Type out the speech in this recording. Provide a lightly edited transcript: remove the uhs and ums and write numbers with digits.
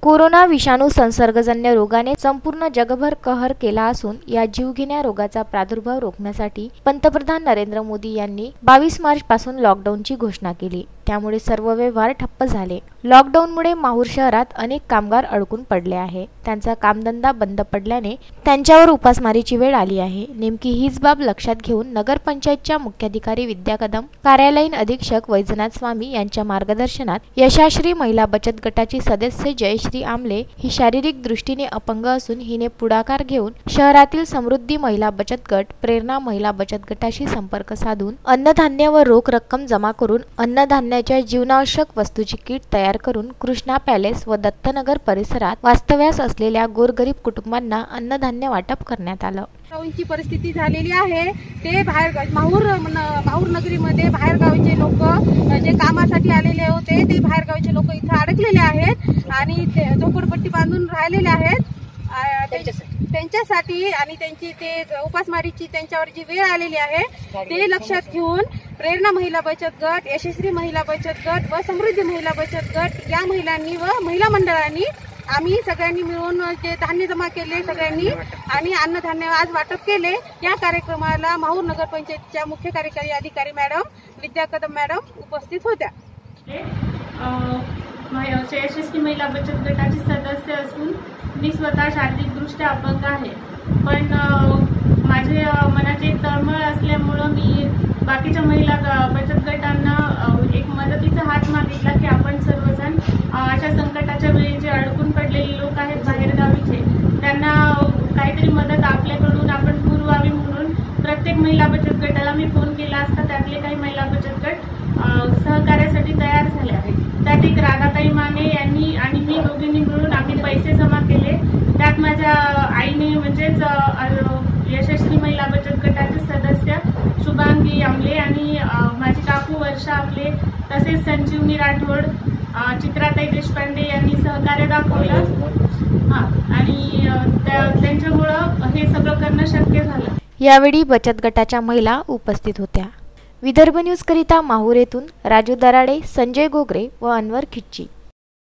Corona विषाणू संसर्गजन्य रोगाने संपूर्ण जगभर कहर केला असून या जीवघेण्या रोगाचा प्रादुर्भाव रोखण्यासाठी पंतप्रधान नरेंद्र मोदी यांनी 22 मार्च पासून लॉकडाऊनची घोषणा केली। त्यामुळे सर्व व्यवहार ठप्प झाले। लॉकडाऊनमुळे माहूर शहरात अनेक कामगार अडकून पडले आहे। त्यांचा कामधंदा बंद पडल्याने त्यांच्यावर उपासमारीची वेळ आली आहे। नेमकी हीच बाब लक्षात घेऊन नगरपंचायतच्या मुख्याधिकारी विद्या कदम, कार्यालयीन अधीक्षक वैजनाथ स्वामी यांच्या मार्गदर्शनात यशाश्री महिला बचत गटाची सदस्य जयश्री आमले ही शारीरिक दृष्टीने अपंग असून हिने पुढाकार घेऊन शहरातील समृद्धी महिला बचत गट, प्रेरणा महिला बचत गटाशी संपर्क साधून अन्नधान्य व रोख रक्कम जमा करून अन्नधान्याच्या जीवनावश्यक वस्तूची किट तयार करून कृष्णा पॅलेस व दत्तनगर परिसरात वास्तव्यास असलेल्या गोरगरीब कुटुंबांना अन्नधान्य वाटप करण्यात आलं। लॉकडाऊनची परिस्थिती झालेली आहे। ते बाहेर माहूर नगरीमध्ये बाहेरगावचे लोक जे कामासाठी आलेले होते ते बाहेरगावचे लोक इथे अडकलेले आहेत आणि झोपडपट्टी बांधून राहिलेले आहेत त्यांच्यासाठी आणि त्यांची ते उपासमारीची त्यांच्यावर जी वेळ आलेली आहे ते लक्षात घेऊन प्रेरणा महिला बचत गट, यशस्वी महिला बचत गट व समृद्धी महिला बचत गट या महिलांनी व महिला मंडळांनी आम्ही सगळ्यांनी मिळून जे धान्य जमा केले सगळ्यांनी आणि अन्नधान्य आज वाटप केले। या कार्यक्रमाला माहूर नगरपंचायतच्या मुख्य कार्यकारी अधिकारी मॅडम विद्या कदम मॅडम उपस्थित होत्या। यशस्वी महिला बचत गटाची सदस्य असून मी स्वतः शारीरिकदृष्ट्या अपंग आहे, पण माझे मनाची एक तळमळ असल्यामुळं मी बाकीच्या महिला बचत गटांना एक मदतीचा हात मागितला की आपण सर्वजण अशा संकटाच्या वेळी जे अडकून पडलेले लोक आहेत बाहेरगावीचे त्यांना काहीतरी मदत आपल्याकडून आपण पुरवावी म्हणून प्रत्येक महिला बचत गटाला मी फोन केला असता त्यातले काही महिला बचत गट सहकार्यासाठी तयार झाले आहेत। त्यात एक राधाताई माने यांनी आणि मी दोघींनी मिळून आम्ही पैसे जमा केले। त्यात माझ्या आईने म्हणजेच यशस्वी महिला बचत गटाचे सदस्य शुभांगी आमले आणि माझी काकू वर्षा आमले तसेच संजीवनी राठोड, चित्राताई देशपांडे यांनी सहकार्य दाखवलं आणि त्यांच्यामुळं हे सगळं करणं शक्य झालं। यावेळी बचत गटाच्या महिला उपस्थित होत्या। विदर्भ न्यूज करिता माहूर येथून राजू दराडे, संजय गोगरे व अनवर खिच्ची।